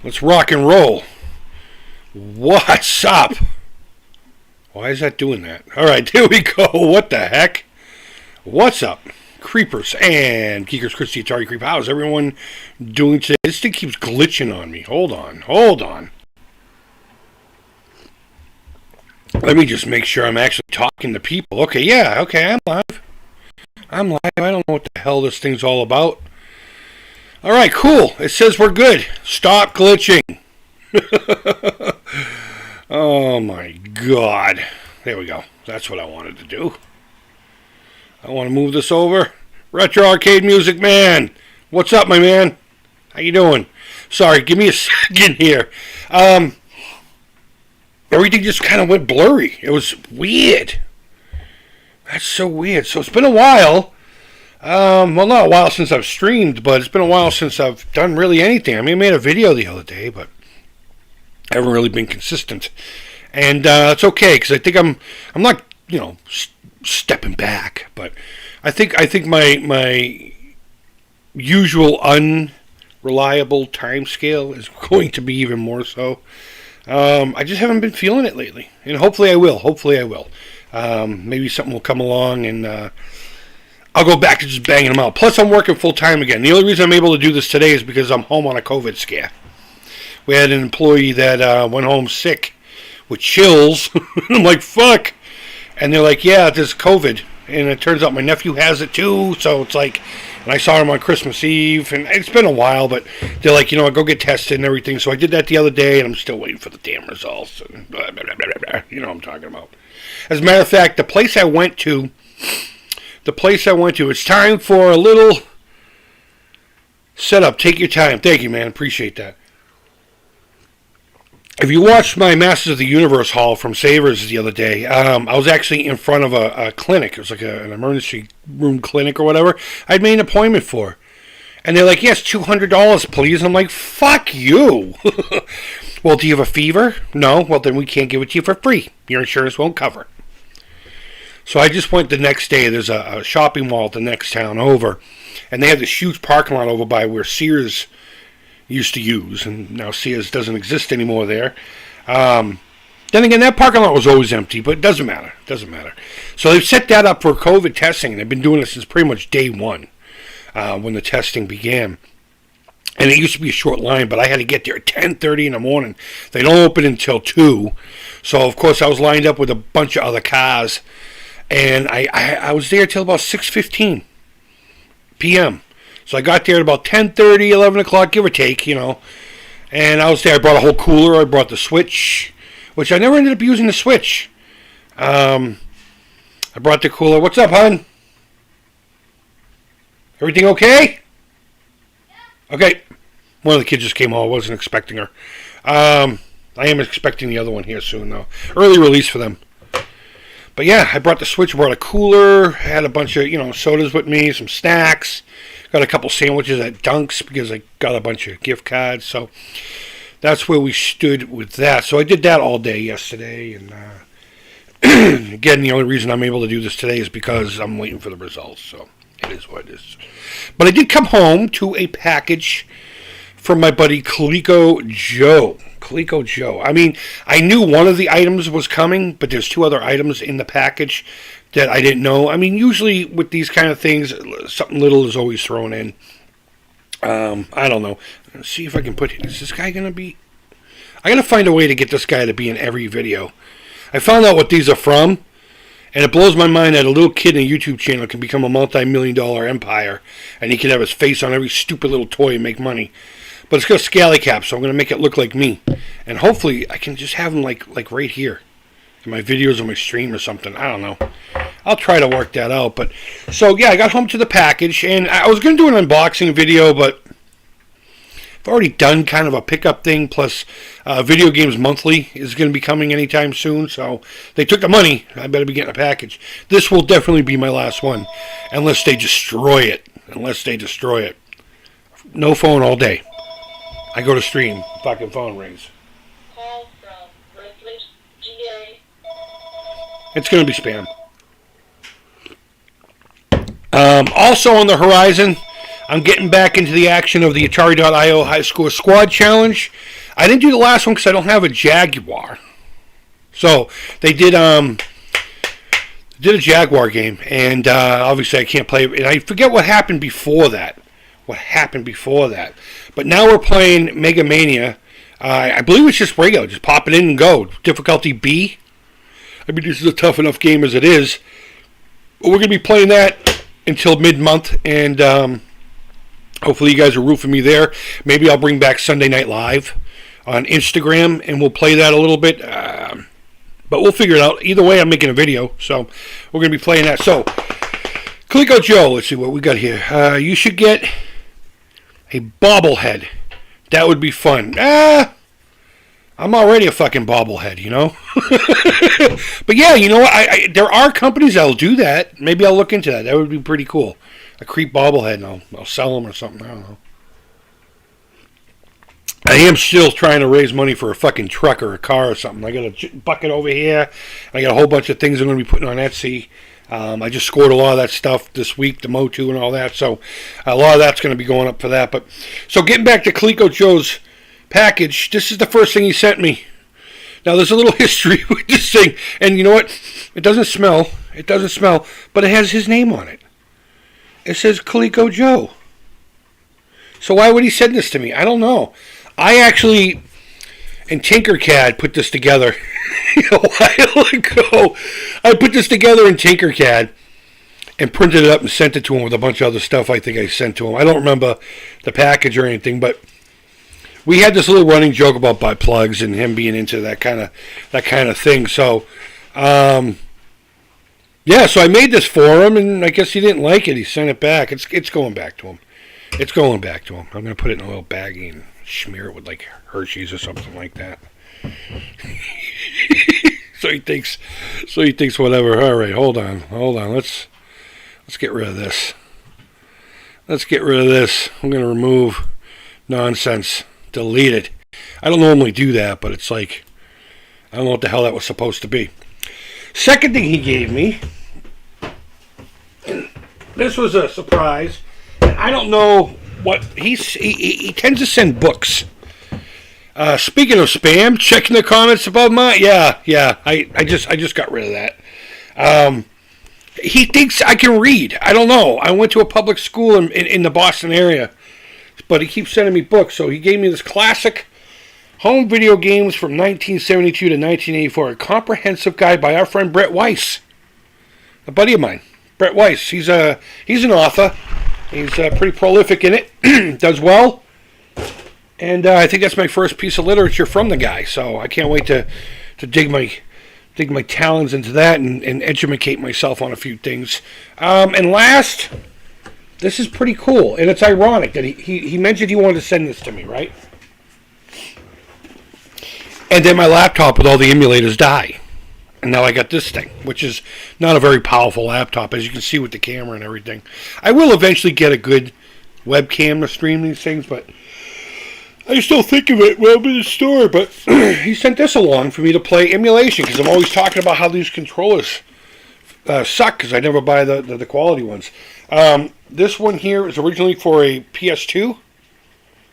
Let's rock and roll. What's up? Why is that doing that? Alright, here we go. What the heck? What's up? Creepers and Geekers, Christy, Atari Creep. How's everyone doing today? This thing keeps glitching on me. Hold on. Let me just make sure I'm actually talking to people. Okay, I'm live. I don't know what the hell this thing's all about. Alright, cool. It says we're good. Stop glitching. Oh my god. There we go. That's what I wanted to do. I want to move this over. Retro Arcade Music Man. What's up, my man? How you doing? Sorry, give me a second here. Everything just kind of went blurry. It was weird. That's so weird. So it's been a while. Well, not a while since I've streamed, but it's been a while since I've done really anything. I mean, I made a video the other day, but I haven't really been consistent. And it's okay, because I think I'm not, stepping back, but I think my usual unreliable time scale is going to be even more so. I just haven't been feeling it lately, and hopefully I will. Maybe something will come along, and I'll go back to just banging them out. Plus, I'm working full-time again. The only reason I'm able to do this today is because I'm home on a COVID scare. We had an employee that went home sick with chills. I'm like, fuck. And they're like, yeah, there's COVID. And it turns out my nephew has it too. So it's like, and I saw him on Christmas Eve. And it's been a while, but they're like, go get tested and everything. So I did that the other day, and I'm still waiting for the damn results. And blah, blah, blah, blah, blah. You know what I'm talking about. As a matter of fact, the place I went to, it's time for a little setup. Take your time. Thank you, man. Appreciate that. If you watched my Masters of the Universe haul from Savers the other day, I was actually in front of a clinic. It was like an emergency room clinic or whatever. I'd made an appointment for. And they're like, yes, $200, please. I'm like, fuck you. Well, do you have a fever? No. Well, then we can't give it to you for free. Your insurance won't cover it. So I just went the next day. There's a shopping mall at the next town over. And they have this huge parking lot over by where Sears used to use. And now Sears doesn't exist anymore there. Then again, that parking lot was always empty. But it doesn't matter. So they've set that up for COVID testing. They've been doing it since pretty much day one. When the testing began. And it used to be a short line, but I had to get there at 10:30 in the morning. They don't open until 2. So, of course, I was lined up with a bunch of other cars. And I was there till about 6:15 p.m. So I got there at about 10:30, 11 o'clock, give or take, And I was there. I brought a whole cooler. I brought the Switch, which I never ended up using the Switch. I brought the cooler. What's up, hon? Everything okay? Yeah. Okay. One of the kids just came home. I wasn't expecting her. I am expecting the other one here soon, though. Early release for them. But yeah, I brought the Switch, brought a cooler, had a bunch of, sodas with me, some snacks, got a couple sandwiches at Dunk's because I got a bunch of gift cards. So that's where we stood with that. So I did that all day yesterday. And again, the only reason I'm able to do this today is because I'm waiting for the results. So it is what it is. But I did come home to a package from my buddy ColecoJoe. ColecoJoe. I mean, I knew one of the items was coming, but there's 2 other items in the package that I didn't know. I mean, usually with these kind of things, something little is always thrown in. I don't know. Let's see if I can put... Is this guy going to be... I got to find a way to get this guy to be in every video. I found out what these are from, and it blows my mind that a little kid in a YouTube channel can become a multi-million-dollar empire, and he can have his face on every stupid little toy and make money. But it's got a scally cap, so I'm going to make it look like me. And hopefully I can just have him like right here in my videos or my stream or something. I don't know. I'll try to work that out. But so, yeah, I got home to the package. And I was going to do an unboxing video, but I've already done kind of a pickup thing. Plus, Video Games Monthly is going to be coming anytime soon. So they took the money. I better be getting a package. This will definitely be my last one. Unless they destroy it. No phone all day. I go to stream. Fucking phone rings. Call from Redfleet, GA. It's going to be spam. Also on the horizon, I'm getting back into the action of the Atari.io High Score Squad Challenge. I didn't do the last one because I don't have a Jaguar. So they did a Jaguar game, and obviously I can't play it. And I forget what happened before that. But now we're playing Mega Mania. I believe it's just regular. Just pop it in and go. Difficulty B. I mean, this is a tough enough game as it is. But we're going to be playing that until mid-month, and hopefully you guys will root for me there. Maybe I'll bring back Sunday Night Live on Instagram, and we'll play that a little bit. But we'll figure it out. Either way, I'm making a video, so we're going to be playing that. So, ColecoJoe, let's see what we got here. You should get a bobblehead. That would be fun. I'm already a fucking bobblehead, you know? But yeah, you know what? There are companies that'll do that. Maybe I'll look into that. That would be pretty cool. A Creep bobblehead, and I'll sell them or something. I don't know. I am still trying to raise money for a fucking truck or a car or something. I got a bucket over here. I got a whole bunch of things I'm going to be putting on Etsy. I just scored a lot of that stuff this week, the Motu and all that. So a lot of that's going to be going up for that. But so getting back to ColecoJoe's package, this is the first thing he sent me. Now there's a little history with this thing, and you know what? It doesn't smell, but it has his name on it. It says ColecoJoe. So why would he send this to me? I don't know. I actually, in Tinkercad, put this together a while ago. I put this together in Tinkercad and printed it up and sent it to him with a bunch of other stuff I think I sent to him. I don't remember the package or anything, but we had this little running joke about butt plugs and him being into that kind of thing. So, yeah, so I made this for him, and I guess he didn't like it. He sent it back. It's going back to him. It's going back to him. I'm going to put it in a little baggie and smear it with like Hershey's or something like that. So he thinks whatever. All right, hold on. Let's get rid of this. I'm going to remove nonsense. Delete it. I don't normally do that, but it's like, I don't know what the hell that was supposed to be. Second thing he gave me, and this was a surprise. I don't know what he tends to send books. Speaking of spam, checking the comments above mine. Yeah. I just got rid of that. He thinks I can read. I don't know. I went to a public school in the Boston area, but he keeps sending me books. So he gave me this classic home video games from 1972 to 1984, a comprehensive guide by our friend Brett Weiss, a buddy of mine. Brett Weiss. He's an author. He's pretty prolific in it. Does well. And I think that's my first piece of literature from the guy. So I can't wait to dig my talons into that and educate myself on a few things. And last, this is pretty cool. And it's ironic that he mentioned he wanted to send this to me, right? And then my laptop with all the emulators die. And now I got this thing, which is not a very powerful laptop, as you can see with the camera and everything. I will eventually get a good webcam to stream these things, but I still think of it when I'm in the store. But he sent this along for me to play emulation, because I'm always talking about how these controllers suck, because I never buy the quality ones. This one here is originally for a PS2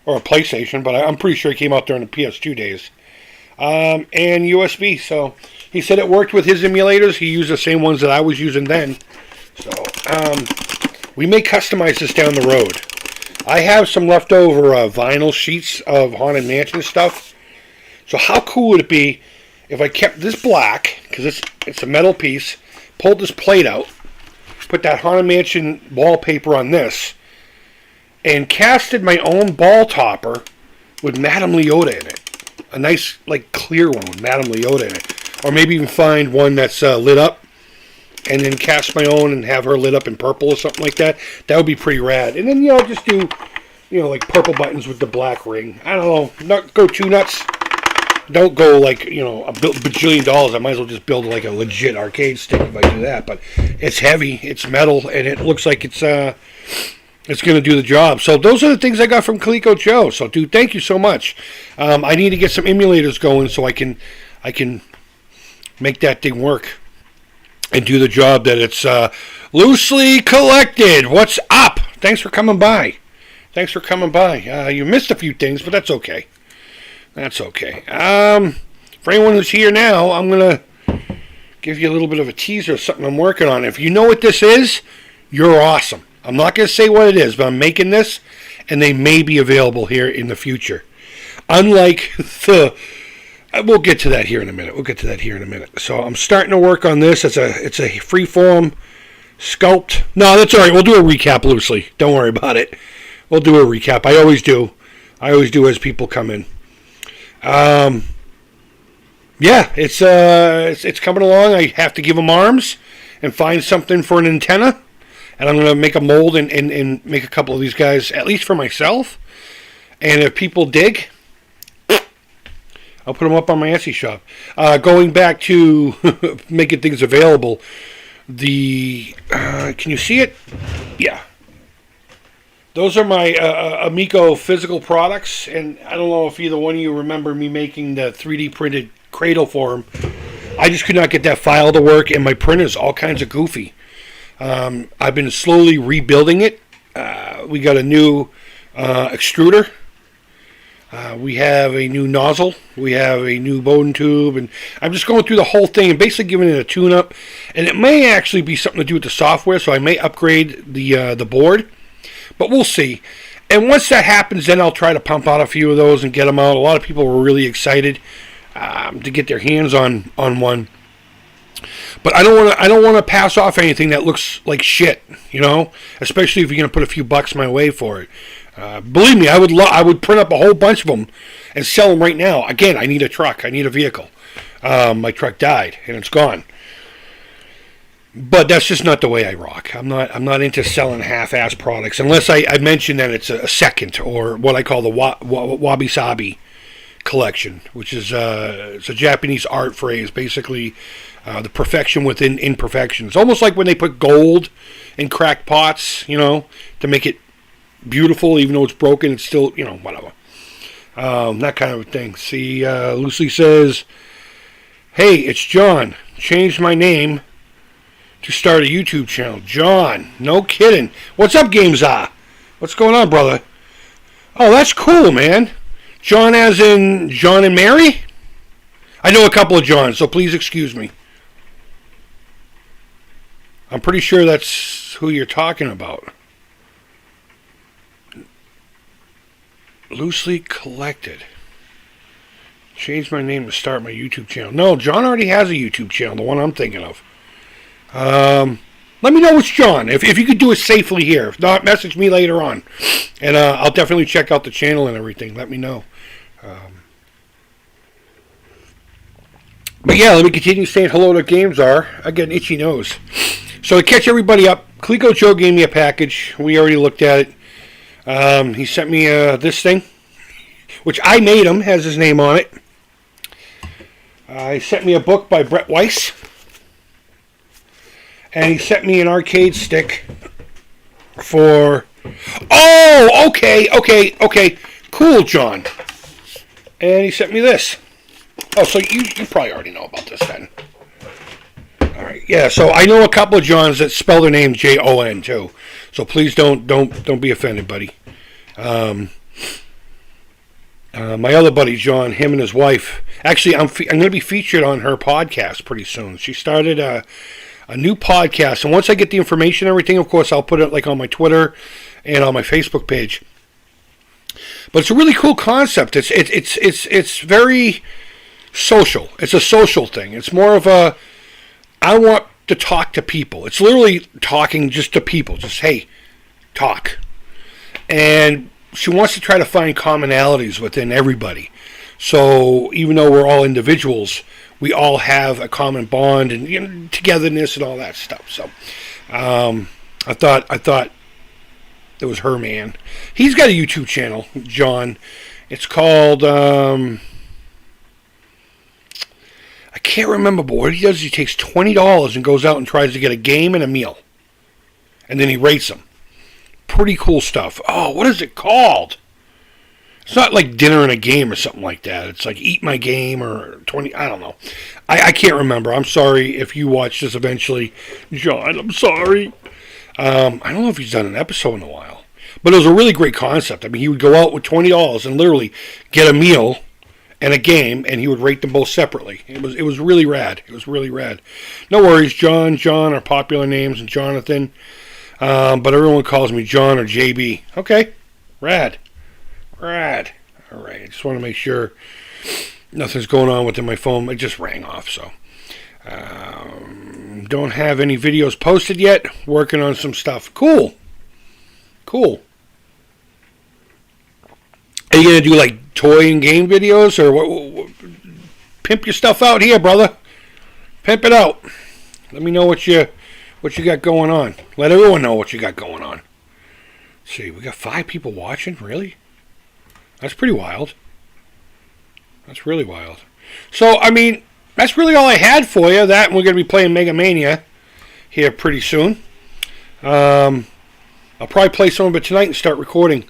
or a PlayStation, but I'm pretty sure it came out during the PS2 days. And USB, so he said it worked with his emulators. He used the same ones that I was using then. So, we may customize this down the road. I have some leftover vinyl sheets of Haunted Mansion stuff. So how cool would it be if I kept this black, because it's a metal piece, pulled this plate out, put that Haunted Mansion wallpaper on this, and casted my own ball topper with Madame Leota in it. A nice, like, clear one with Madame Leota in it. Or maybe even find one that's lit up, and then cast my own and have her lit up in purple or something like that. That would be pretty rad. And then, just do, like purple buttons with the black ring. I don't know. Not go too nuts. Don't go like, a bajillion dollars. I might as well just build like a legit arcade stick if I do that. But it's heavy, it's metal, and it looks like it's going to do the job. So those are the things I got from ColecoJoe. So, dude, thank you so much. I need to get some emulators going so I can make that thing work and do the job that it's loosely collected. What's up? Thanks for coming by. Thanks for coming by. You missed a few things, but that's okay. That's okay. For anyone who's here now, I'm going to give you a little bit of a teaser of something I'm working on. If you know what this is, you're awesome. I'm not going to say what it is, but I'm making this, and they may be available here in the future. Unlike the... We'll get to that here in a minute. So I'm starting to work on this. It's a freeform sculpt. No, that's all right. We'll do a recap loosely. Don't worry about it. We'll do a recap. I always do as people come in. Yeah, it's coming along. I have to give them arms and find something for an antenna. And I'm going to make a mold and make a couple of these guys, at least for myself. And if people dig, I'll put them up on my Etsy shop. Going back to making things available, can you see it? Yeah. Those are my Amico physical products, and I don't know if either one of you remember me making the 3D printed cradle for them. I just could not get that file to work, and my printer's all kinds of goofy. I've been slowly rebuilding it. We got a new extruder. We have a new nozzle. We have a new Bowden tube, and I'm just going through the whole thing and basically giving it a tune-up. And it may actually be something to do with the software, so I may upgrade the board. But we'll see. And once that happens, then I'll try to pump out a few of those and get them out. A lot of people were really excited to get their hands on one. But I don't want to pass off anything that looks like shit, you know. Especially if you're gonna put a few bucks my way for it. Believe me, I would print up a whole bunch of them and sell them right now. Again, I need a truck. I need a vehicle. My truck died and it's gone. But that's just not the way I rock. I'm not into selling half-ass products unless I mention that it's a second, or what I call the wabi-sabi collection, which is it's a Japanese art phrase, basically the perfection within imperfection. It's almost like when they put gold in cracked pots, you know, to make it beautiful, even though it's broken, it's still, you know, whatever. That kind of thing. See, Lucy says, "Hey, it's John. Changed my name to start a YouTube channel." John, no kidding. What's up, GameZa? What's going on, brother? Oh, that's cool, man. John as in John and Mary? I know a couple of Johns, so please excuse me. I'm pretty sure that's who you're talking about. Loosely collected. Changed my name to start my YouTube channel. No, John already has a YouTube channel, the one I'm thinking of. Let me know which John. If you could do it safely here. If not, message me later on. And I'll definitely check out the channel and everything. Let me know. But yeah, let me continue saying hello to GameZar. I get an itchy nose. So to catch everybody up, ColecoJoe gave me a package. We already looked at it. He sent me this thing, which I made him, has his name on it. He sent me a book by Brett Weiss. And he sent me an arcade stick for... Oh, okay. Cool, John. And he sent me this. Oh, so you probably already know about this then. All right, yeah. So I know a couple of Johns that spell their name Jon too. So please don't be offended, buddy. My other buddy John, him and his wife. Actually, I'm going to be featured on her podcast pretty soon. She started a new podcast, and once I get the information and everything, of course, I'll put it like on my Twitter and on my Facebook page. But it's a really cool concept. It's very social. It's a social thing. It's more of a, I want to talk to people. It's literally talking just to people. Just, hey, talk. And she wants to try to find commonalities within everybody. So even though we're all individuals, we all have a common bond and, you know, togetherness and all that stuff. So I thought it was her, man. He's got a YouTube channel, John. It's called I can't remember, but what he does is he takes $20 and goes out and tries to get a game and a meal. And then he rates them. Pretty cool stuff. Oh, what is it called? It's not like dinner and a game or something like that. It's like eat my game or 20, I don't know. I can't remember. I'm sorry if you watch this eventually. John, I'm sorry. I don't know if he's done an episode in a while. But it was a really great concept. I mean, he would go out with $20 and literally get a meal and a game, and he would rate them both separately. It was really rad. It was really rad. No worries, John are popular names, and Jonathan, but everyone calls me John or JB. Okay, rad. All right, I just want to make sure nothing's going on within my phone. It just rang off, so. Don't have any videos posted yet. Working on some stuff. Cool. Are you going to do like toy and game videos, or what? Pimp your stuff out here, brother. Pimp it out. Let me know what you got going on. Let everyone know what you got going on. Let's see, we got 5 people watching. Really? That's pretty wild. That's really wild. So, I mean, that's really all I had for you. That, and we're going to be playing Mega Mania here pretty soon. I'll probably play some of it tonight and start recording.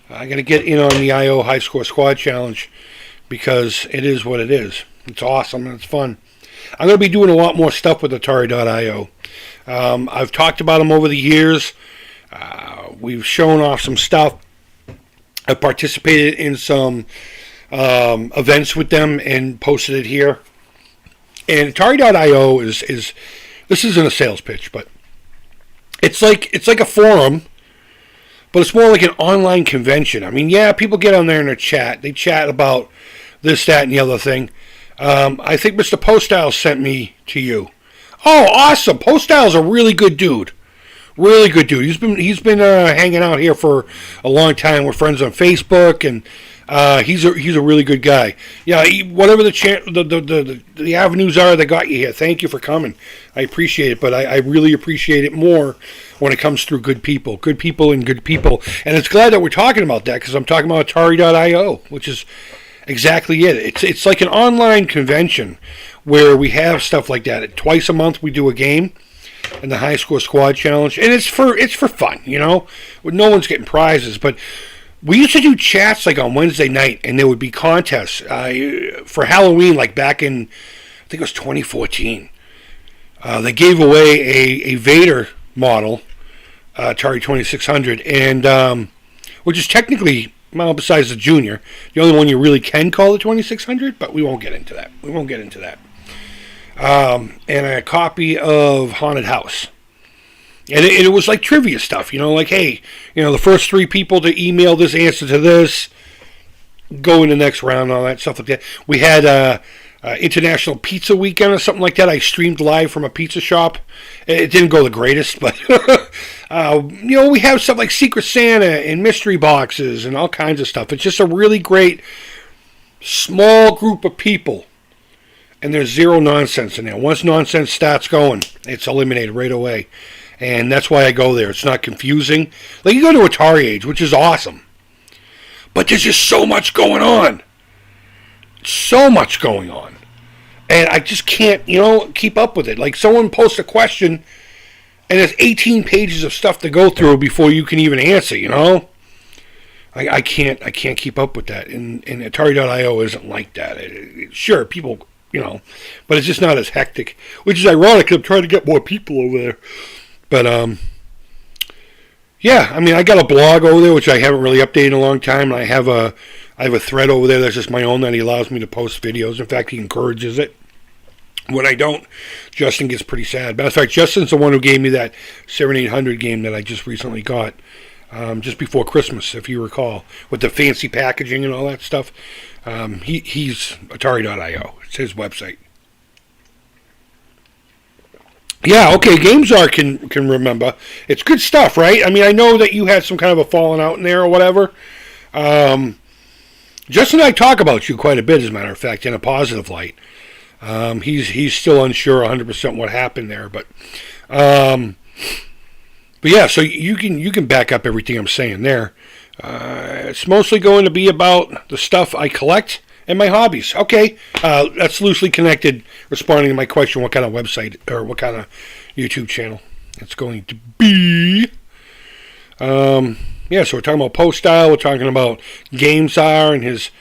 I got to get in on the IO High Score Squad Challenge because it is what it is. It's awesome and it's fun. I'm going to be doing a lot more stuff with Atari.io. I've talked about them over the years. We've shown off some stuff. I've participated in some events with them and posted it here. And Atari.io is this isn't a sales pitch, but it's like a forum, but it's more like an online convention. I mean, yeah, people get on there and they chat about this, that, and the other thing. I think Mr. Postile sent me to you. Oh, awesome! Postile's a really good dude. Really good dude. He's been hanging out here for a long time. We're friends on Facebook, and he's a really good guy. Yeah, whatever the avenues are that got you here, thank you for coming. I appreciate it, but I really appreciate it more when it comes through good people. And it's glad that we're talking about that, because I'm talking about Atari.io, which is exactly it. It's like an online convention where we have stuff like that. Twice a month we do a game in the High Score Squad Challenge, and it's for fun, you know. No one's getting prizes, but we used to do chats like on Wednesday night, and there would be contests for Halloween, like back in, I think it was 2014. They gave away a Vader model, Atari 2600, and which is technically, well, besides the Junior, the only one you really can call the 2600, but we won't get into that. And a copy of Haunted House. And it was like trivia stuff, you know, like, hey, you know, the first 3 people to email this answer to this go in the next round, all that stuff like that. We had International Pizza Weekend or something like that. I streamed live from a pizza shop. It didn't go the greatest, but, you know, we have stuff like Secret Santa and mystery boxes and all kinds of stuff. It's just a really great small group of people. And there's zero nonsense in there. Once nonsense starts going, it's eliminated right away. And that's why I go there. It's not confusing. Like, you go to Atari Age, which is awesome. But there's just so much going on. So much going on. And I just can't, you know, keep up with it. Like, someone posts a question, and there's 18 pages of stuff to go through before you can even answer, you know? I can't keep up with that. And Atari.io isn't like that. Sure, people, you know, but it's just not as hectic. Which is ironic, because I'm trying to get more people over there. But, yeah, I mean, I got a blog over there, which I haven't really updated in a long time. And I have a thread over there that's just my own that he allows me to post videos. In fact, he encourages it. When I don't, Justin gets pretty sad. Matter of fact, Justin's the one who gave me that 7800 game that I just recently got, just before Christmas, if you recall, with the fancy packaging and all that stuff. He's Atari.io. It's his website. Yeah, okay, GameZar can remember. It's good stuff, right? I mean, I know that you had some kind of a falling out in there or whatever. Justin and I talk about you quite a bit, as a matter of fact, in a positive light. He's still unsure 100% what happened there, but yeah, so you can back up everything I'm saying there. It's mostly going to be about the stuff I collect and my hobbies. Okay, that's loosely connected, responding to my question, what kind of website or what kind of YouTube channel it's going to be. Yeah, so we're talking about Postile, we're talking about GameZar and his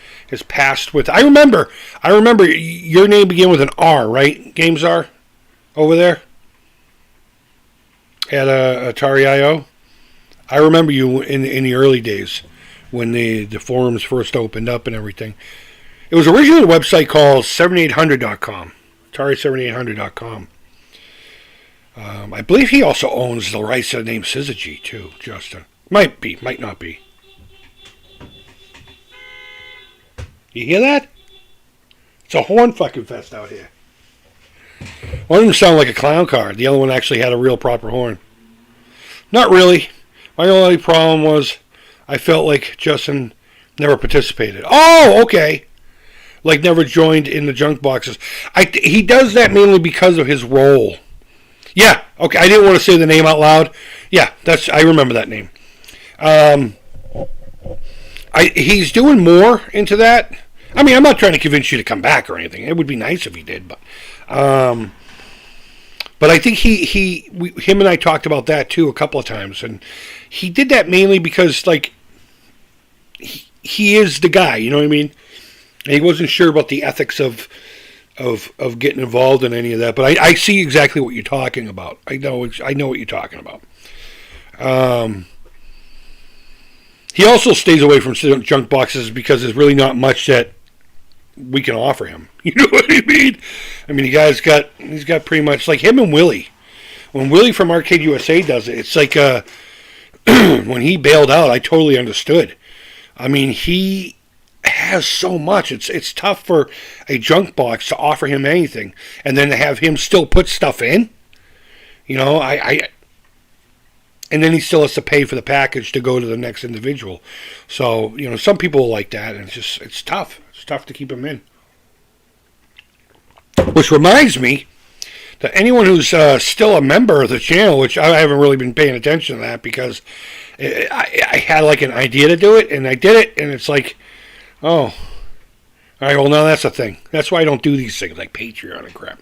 past with... I remember your name began with an R, right? GameZar? Over there? At Atari.io? I remember you in the early days when the forums first opened up and everything. It was originally a website called 7800.com, Atari7800.com. I believe he also owns the rights to the name Syzygy too, Justin. Might be, might not be. You hear that? It's a horn fucking fest out here. One of them sounded like a clown car. The other one actually had a real proper horn. Not really. My only problem was I felt like Justin never participated. Oh, okay. Like never joined in the junk boxes. He does that mainly because of his role. Yeah, okay. I didn't want to say the name out loud. Yeah, I remember that name. He's doing more into that. I mean, I'm not trying to convince you to come back or anything. It would be nice if he did, but I think him and I talked about that too a couple of times, and he did that mainly because like he is the guy, you know what I mean? And he wasn't sure about the ethics of getting involved in any of that, but I see exactly what you're talking about. I know what you're talking about. He also stays away from junk boxes because there's really not much that we can offer him. You know what I mean? I mean, he's got pretty much like him and Willie. When Willie from Arcade USA does it, it's like when he bailed out, I totally understood. I mean, he has so much. It's tough for a junk box to offer him anything, and then to have him still put stuff in. You know, and then he still has to pay for the package to go to the next individual. So, you know, some people like that, and it's tough. It's tough to keep him in. Which reminds me that anyone who's still a member of the channel, which I haven't really been paying attention to that because I had like an idea to do it, and I did it, and it's like, oh, all right, well, now that's a thing. That's why I don't do these things like Patreon and crap.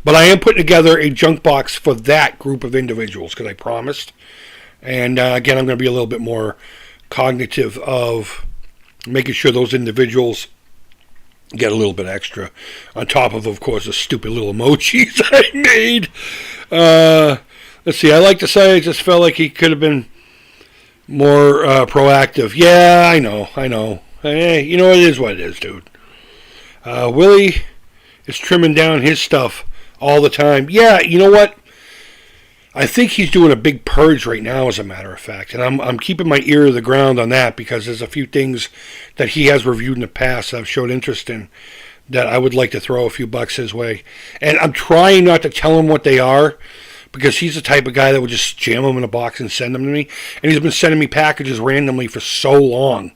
But I am putting together a junk box for that group of individuals because I promised. And again, I'm going to be a little bit more cognitive of making sure those individuals get a little bit extra on top of course, the stupid little emojis I made. Let's see. I like to say I just felt like he could have been more proactive. Yeah, I know. Hey, you know, it is what it is, dude. Willie is trimming down his stuff all the time. Yeah, you know what? I think he's doing a big purge right now, as a matter of fact. And I'm keeping my ear to the ground on that because there's a few things that he has reviewed in the past that I've showed interest in that I would like to throw a few bucks his way. And I'm trying not to tell him what they are because he's the type of guy that would just jam them in a box and send them to me. And he's been sending me packages randomly for so long.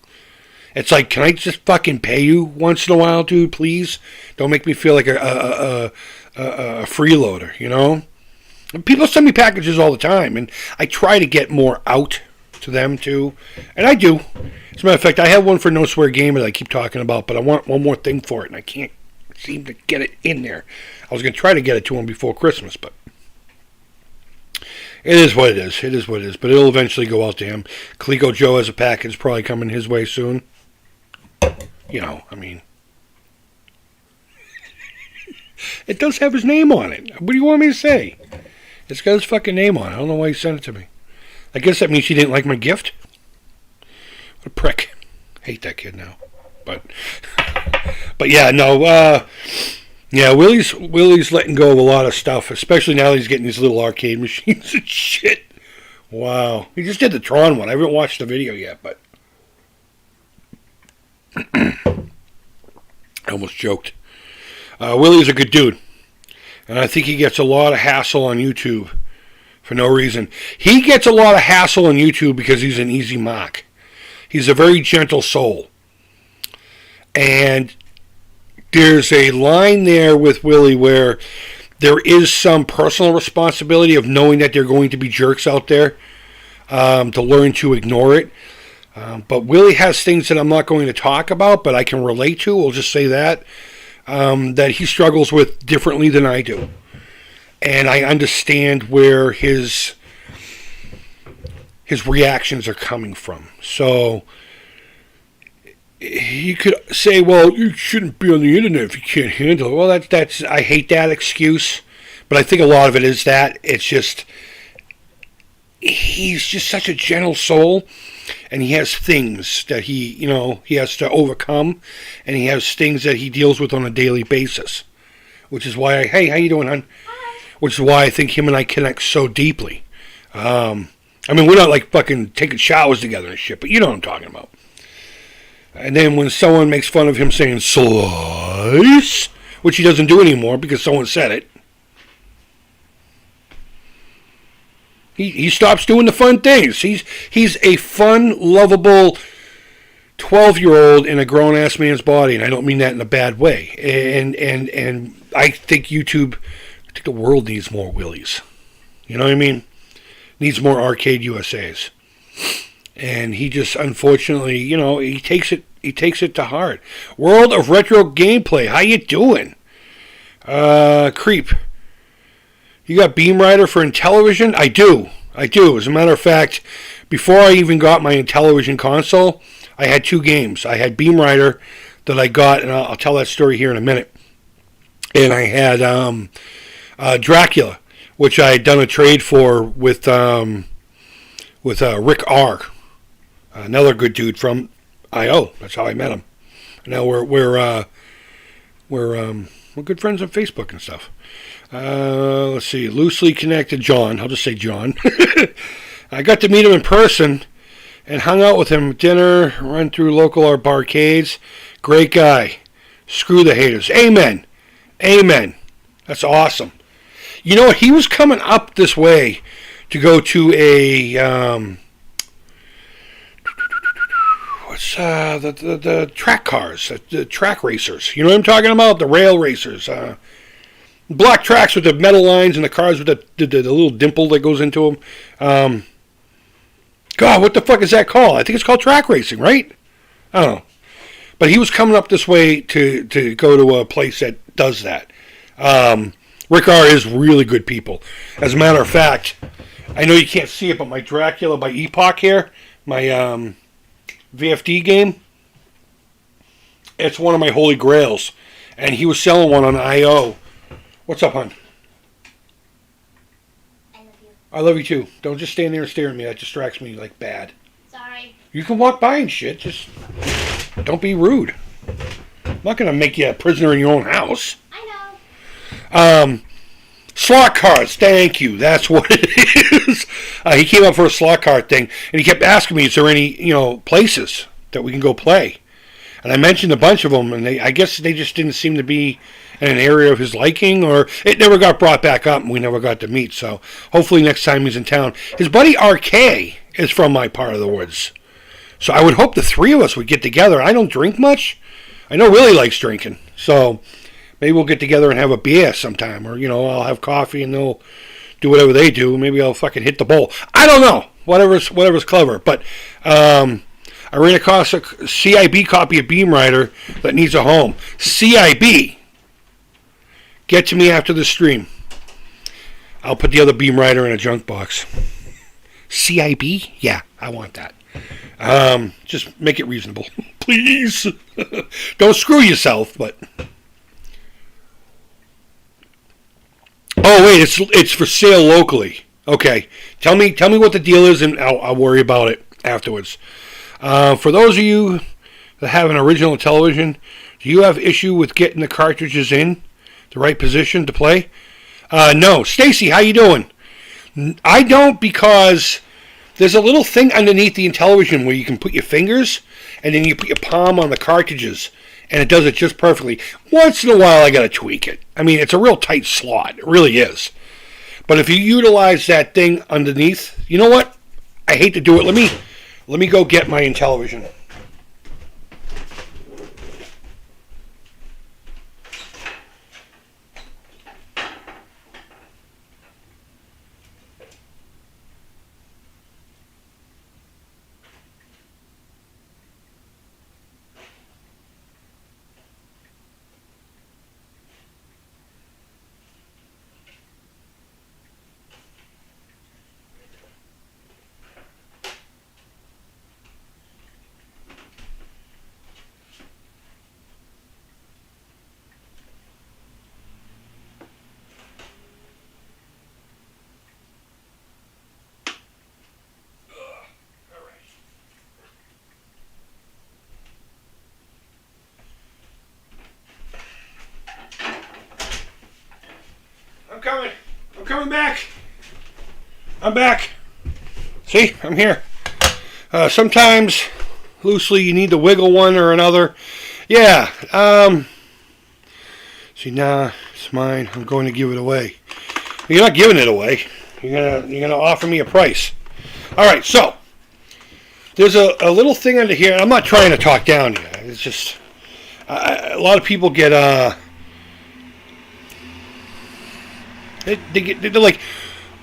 It's like, can I just fucking pay you once in a while, dude, please? Don't make me feel like a freeloader, you know? People send me packages all the time, and I try to get more out to them, too. And I do. As a matter of fact, I have one for No Swear Gamer that I keep talking about, but I want one more thing for it, and I can't seem to get it in there. I was going to try to get it to him before Christmas, but it is what it is. It is what it is, but it'll eventually go out to him. ColecoJoe has a package probably coming his way soon. You know, I mean, it does have his name on it. What do you want me to say? It's got his fucking name on it. I don't know why he sent it to me. I guess that means he didn't like my gift. What a prick. I hate that kid now. But yeah, no. Yeah, Willie's letting go of a lot of stuff, especially now that he's getting these little arcade machines and shit. Wow. He just did the Tron one. I haven't watched the video yet, but I almost joked. Willie's a good dude. And I think he gets a lot of hassle on YouTube for no reason. He gets a lot of hassle on YouTube because he's an easy mock. He's a very gentle soul. And there's a line there with Willie where there is some personal responsibility of knowing that there are going to be jerks out there to learn to ignore it. But Willie has things that I'm not going to talk about, but I can relate to. We'll just say that. That he struggles with differently than I do. And I understand where his reactions are coming from. So he could say, well, you shouldn't be on the internet if you can't handle it. Well, that's I hate that excuse. But I think a lot of it is that. It's just he's just such a gentle soul, and he has things that he has to overcome, and he has things that he deals with on a daily basis, which is why hey, how you doing, hon? Which is why I think him and I connect so deeply. I mean, we're not like fucking taking showers together and shit, but you know what I'm talking about. And then when someone makes fun of him saying slice, which he doesn't do anymore because someone said it, he stops doing the fun things. He's a fun, lovable 12-year-old in a grown-ass man's body, and I don't mean that in a bad way. And I think the world needs more Willies. You know what I mean? Needs more Arcade USAs. And he just, unfortunately, he takes it to heart. World of Retro Gameplay, how you doing? Creep. You got Beam Rider for Intellivision? I do. As a matter of fact, before I even got my Intellivision console, I had 2 games. I had Beam Rider that I got, and I'll tell that story here in a minute. And I had Dracula, which I had done a trade for with Rick R, another good dude from IO. That's how I met him. Now we're good friends on Facebook and stuff. Let's see, loosely connected John. I'll just say John. I got to meet him in person and hung out with him at dinner, run through local arcades. Great guy. Screw the haters. Amen. That's awesome. You know what? He was coming up this way to go to a what's the track cars, the track racers. You know what I'm talking about? The rail racers. Black tracks with the metal lines and the cars with the little dimple that goes into them. God, what the fuck is that called? I think it's called track racing, right? I don't know. But he was coming up this way to go to a place that does that. Rick R is really good people. As a matter of fact, I know you can't see it, but my Dracula by Epoch here, my VFD game, it's one of my holy grails. And he was selling one on IO. What's up, hon? I love you. I love you too. Don't just stand there and stare at me. That distracts me like bad. Sorry. You can walk by and shit. Just don't be rude. I'm not going to make you a prisoner in your own house. I know. Slot cards, thank you. That's what it is. He came up for a slot card thing, and he kept asking me, is there any, places that we can go play? And I mentioned a bunch of them, and I guess they just didn't seem to be in an area of his liking, or it never got brought back up, and we never got to meet. So hopefully next time he's in town. His buddy RK is from my part of the woods. So I would hope the 3 of us would get together. I don't drink much. I know Willie likes drinking, so maybe we'll get together and have a beer sometime, or I'll have coffee and they'll do whatever they do. Maybe I'll fucking hit the bowl. I don't know. Whatever's clever. But I ran across a CIB copy of Beam Rider that needs a home. CIB, get to me after the stream. I'll put the other Beam Rider in a junk box. CIB? Yeah, I want that. Just make it reasonable, please. Don't screw yourself, but. Oh wait, it's for sale locally. Okay, tell me what the deal is, and I'll worry about it afterwards. For those of you that have an original television, do you have issue with getting the cartridges in the right position to play? No, Stacy, how you doing? I don't, because there's a little thing underneath the Intellivision where you can put your fingers, and then you put your palm on the cartridges, and it does it just perfectly. Once in a while, I gotta tweak it. I mean, it's a real tight slot. It really is. But if you utilize that thing underneath, you know what? I hate to do it. Let me go get my Intellivision. coming. I'm coming back. I'm back. See, I'm here. Sometimes, loosely, you need to wiggle one or another. Yeah. See, nah, it's mine. I'm going to give it away. You're not giving it away. You're gonna offer me a price. All right. So there's a little thing under here. I'm not trying to talk down here. It's just a lot of people get they're like,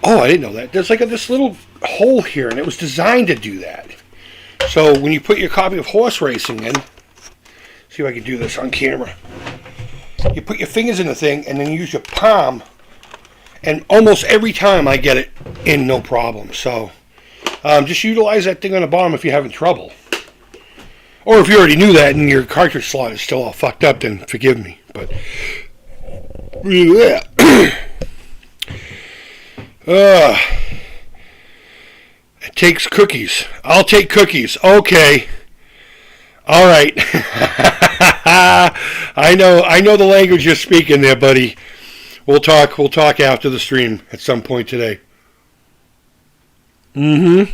oh, I didn't know that. There's like this little hole here, and it was designed to do that. So when you put your copy of Horse Racing in, see if I can do this on camera. You put your fingers in the thing, and then you use your palm, and almost every time I get it in, no problem. So just utilize that thing on the bottom if you're having trouble. Or if you already knew that and your cartridge slot is still all fucked up, then forgive me. But yeah. It takes cookies. I'll take cookies. Okay. All right. I know the language you're speaking there, buddy. We'll talk after the stream at some point today. Mm-hmm.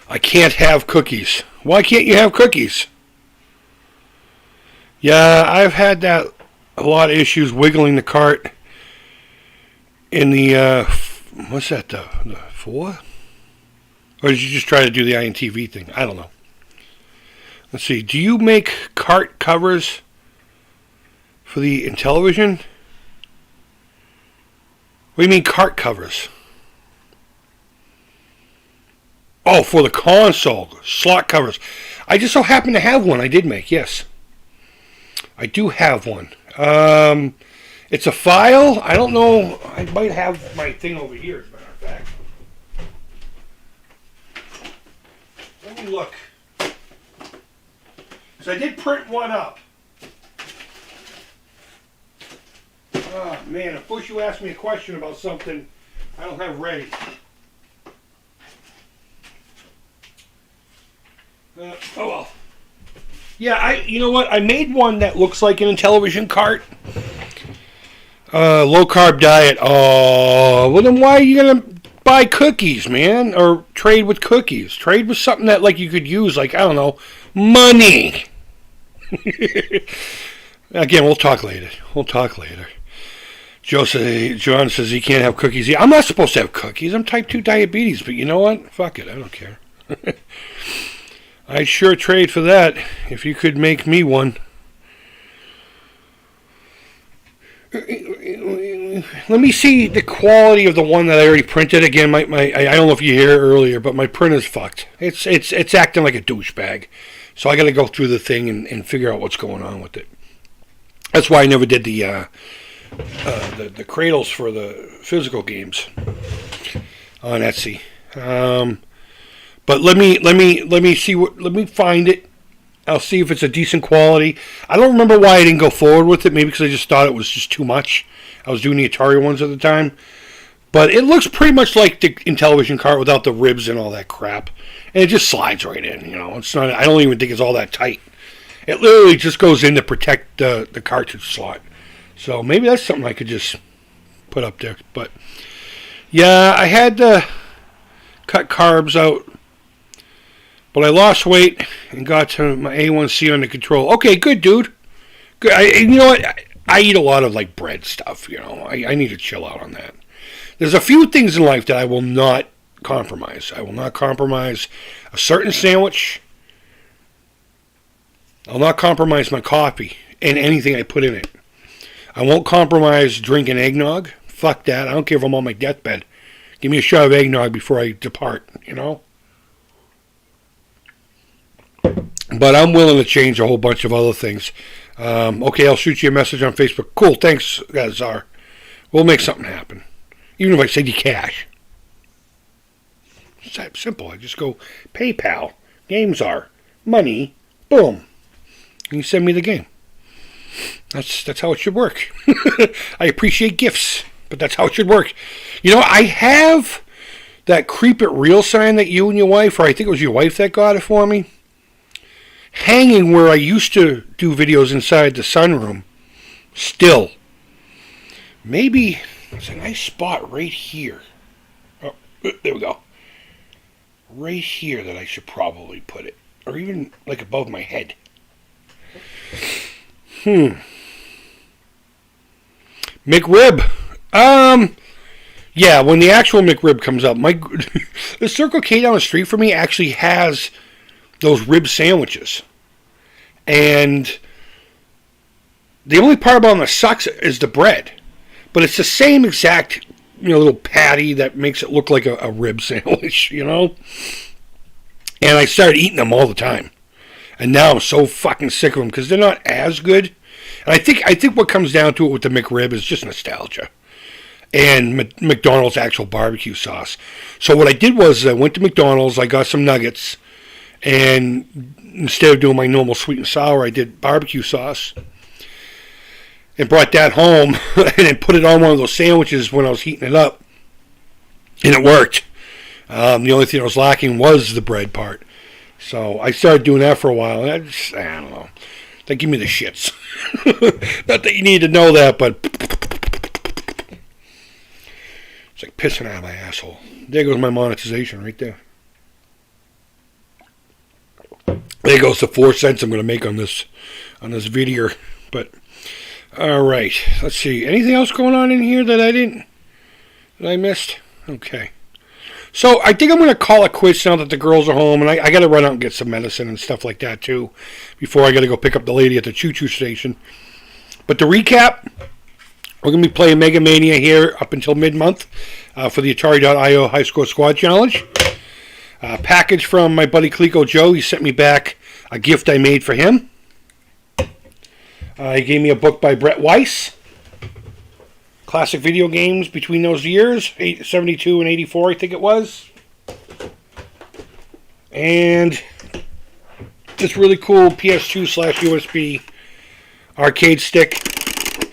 I can't have cookies. Why can't you have cookies? Yeah, I've had that a lot of issues wiggling the cart in the what's that, the 4? Or did you just try to do the INTV thing? I don't know. Let's see. Do you make cart covers for the Intellivision? What do you mean cart covers? Oh, for the console. Slot covers. I just so happen to have one I did make, yes. I do have one. It's a file. I don't know. I might have my thing over here, as a matter of fact. Let me look. So I did print one up. Oh, man. Of course you asked me a question about something I don't have ready. Oh, well. Yeah, you know what? I made one that looks like an Intellivision cart. Low carb diet. Oh, well then why are you gonna buy cookies, man? Or trade with cookies? Trade with something that like you could use, like I don't know, money. Again, we'll talk later. John says he can't have cookies. I'm not supposed to have cookies. I'm type 2 diabetes, but you know what? Fuck it. I don't care. I'd sure trade for that if you could make me one. Let me see the quality of the one that I already printed. Again, I don't know if you hear earlier, but my printer's fucked. It's acting like a douchebag. So I got to go through the thing and figure out what's going on with it. That's why I never did the cradles for the physical games on Etsy. But let me see let me find it. I'll see if it's a decent quality. I don't remember why I didn't go forward with it. Maybe because I just thought it was just too much. I was doing the Atari ones at the time. But it looks pretty much like the Intellivision cart without the ribs and all that crap. And it just slides right in, you know. It's not. I don't even think it's all that tight. It literally just goes in to protect the cartridge slot. So maybe that's something I could just put up there. But yeah, I had to cut carbs out. But I lost weight and got to my A1C under control. Okay, good, dude. Good. You know what? I eat a lot of like bread stuff. You know, I need to chill out on that. There's a few things in life that I will not compromise. I will not compromise a certain sandwich. I'll not compromise my coffee and anything I put in it. I won't compromise drinking eggnog. Fuck that. I don't care if I'm on my deathbed. Give me a shot of eggnog before I depart. You know. But I'm willing to change a whole bunch of other things. Okay, I'll shoot you a message on Facebook. Cool, thanks, Czar. We'll make something happen. Even if I send you cash. It's that simple. I just go PayPal, GameZar, money, boom. And you send me the game. That's how it should work. I appreciate gifts, but that's how it should work. You know, I have that Creep It Real sign that you and your wife, or I think it was your wife that got it for me, hanging where I used to do videos inside the sunroom, still. maybe there's a nice spot right here. Oh, there we go. Right here that I should probably put it. Or even like above my head. McRib. Yeah, when the actual McRib comes up, the Circle K down the street from me actually has those rib sandwiches. And the only part about them that sucks is the bread. But it's the same exact, little patty that makes it look like a rib sandwich, And I started eating them all the time. And now I'm so fucking sick of them because they're not as good. And I think what comes down to it with the McRib is just nostalgia. And McDonald's actual barbecue sauce. So what I did was I went to McDonald's, I got some nuggets, and instead of doing my normal sweet and sour, I did barbecue sauce. And brought that home and then put it on one of those sandwiches when I was heating it up. And it worked. The only thing I was lacking was the bread part. So I started doing that for a while. And I don't know. They give me the shits. Not that you need to know that, but it's like pissing out of my asshole. There goes my monetization right there. There goes the 4 cents I'm going to make on this video. But all right, let's see. Anything else going on in here that I missed? Okay. So I think I'm going to call it quits now that the girls are home, and I got to run out and get some medicine and stuff like that too before I got to go pick up the lady at the choo-choo station. But to recap, we're going to be playing Mega Mania here up until mid-month for the Atari.io High Score Squad Challenge. Package from my buddy ColecoJoe. He sent me back a gift I made for him. He gave me a book by Brett Weiss. Classic video games between those years, 72 and 84, I think it was. And this really cool PS2/USB arcade stick,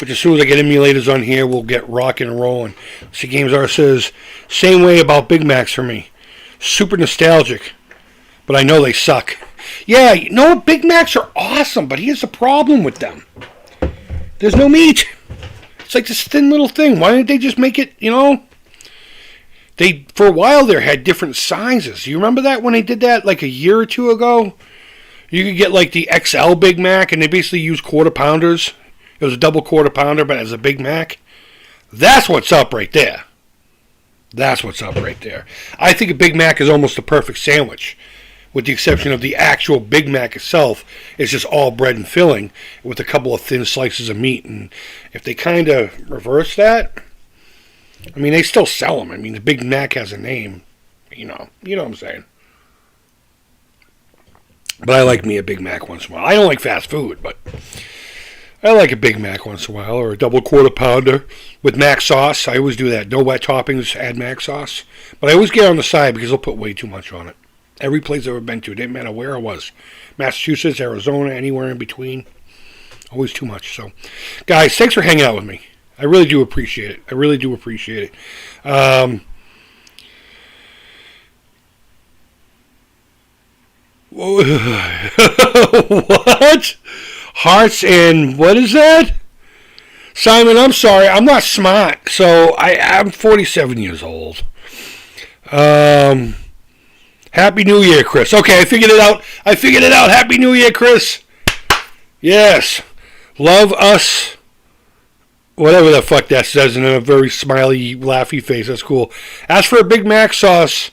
which as soon as I get emulators on here, we'll get rocking and rolling. See, Games R says, same way about Big Macs for me. Super nostalgic, but I know they suck. Yeah, Big Macs are awesome, but here's the problem with them. There's no meat. It's like this thin little thing. Why didn't they just make it, They, for a while there, had different sizes. You remember that when they did that like a year or two ago? You could get like the XL Big Mac, and they basically used quarter pounders. It was a double quarter pounder, but as a Big Mac. That's what's up right there. That's what's up right there. I think a Big Mac is almost the perfect sandwich, with the exception of the actual Big Mac itself. It's just all bread and filling with a couple of thin slices of meat. And if they kind of reverse that, I mean, they still sell them. I mean, the Big Mac has a name. You know what I'm saying. But I like me a Big Mac once in a while. I don't like fast food, but I like a Big Mac once in a while, or a double quarter pounder with mac sauce. I always do that. No wet toppings, add mac sauce. But I always get on the side because they'll put way too much on it. Every place I've ever been to, didn't matter where I was. Massachusetts, Arizona, anywhere in between. Always too much. So, guys, thanks for hanging out with me. I really do appreciate it. I really do appreciate it. What? Hearts and what is that? Simon, I'm sorry. I'm not smart. So I'm 47 years old. Happy New Year, Chris. Okay, I figured it out. Happy New Year, Chris. Yes. Love us. Whatever the fuck that says in a very smiley, laughy face. That's cool. Ask for a Big Mac sauce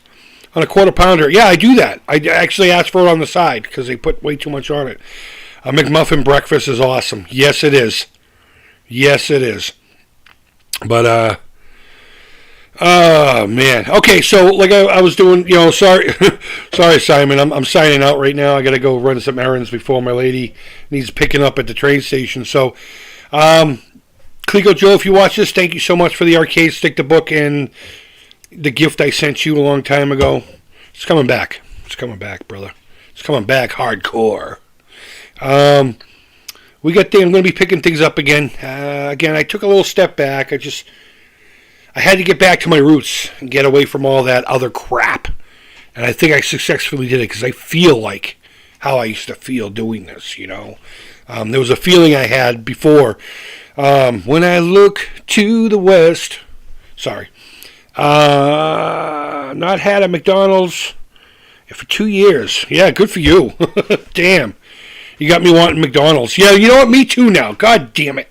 on a quarter pounder. Yeah, I do that. I actually ask for it on the side because they put way too much on it. A McMuffin breakfast is awesome. Yes, it is. Yes, it is. But, oh, man. Okay, so like I was doing, sorry, sorry, Simon. I'm signing out right now. I got to go run some errands before my lady needs picking up at the train station. So, ColecoJoe, if you watch this, thank you so much for the arcade stick, the book, and the gift I sent you a long time ago. It's coming back. It's coming back, brother. It's coming back hardcore. We got there. I'm going to be picking things up again. Again, I took a little step back. I had to get back to my roots and get away from all that other crap. And I think I successfully did it because I feel like how I used to feel doing this, There was a feeling I had before When I look to the west. Sorry. Not had a McDonald's for 2 years. Yeah, good for you. Damn. You got me wanting McDonald's. Yeah, you know what? Me too now. God damn it.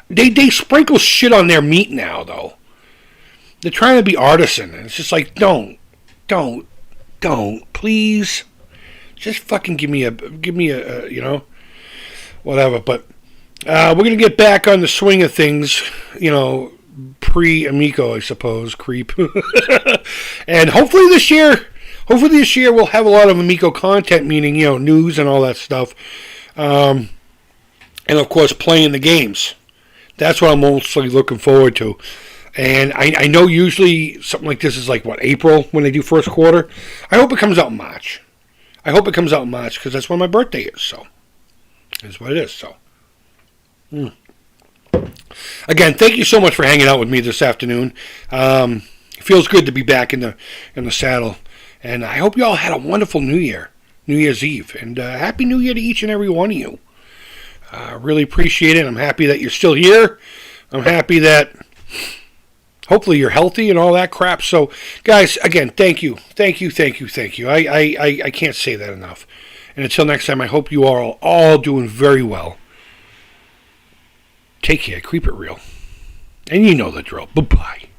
They sprinkle shit on their meat now, though. They're trying to be artisan. And it's just like, don't. Please. Just fucking give me a whatever. But we're going to get back on the swing of things, pre-Amico, I suppose, Creep. And hopefully this year we'll have a lot of Amico content, meaning, news and all that stuff. And, of course, playing the games. That's what I'm mostly looking forward to. And I know usually something like this is like, April when they do first quarter. I hope it comes out in March. Because that's when my birthday is, so. That's what it is, so. Again, thank you so much for hanging out with me this afternoon. It feels good to be back in the saddle. And I hope you all had a wonderful New Year's Eve. And Happy New Year to each and every one of you. Really appreciate it. I'm happy that you're still here. I'm happy that hopefully you're healthy and all that crap. So, guys, again, thank you. I can't say that enough. And until next time, I hope you are all doing very well. Take care. Keep it real. And you know the drill. Bye-bye.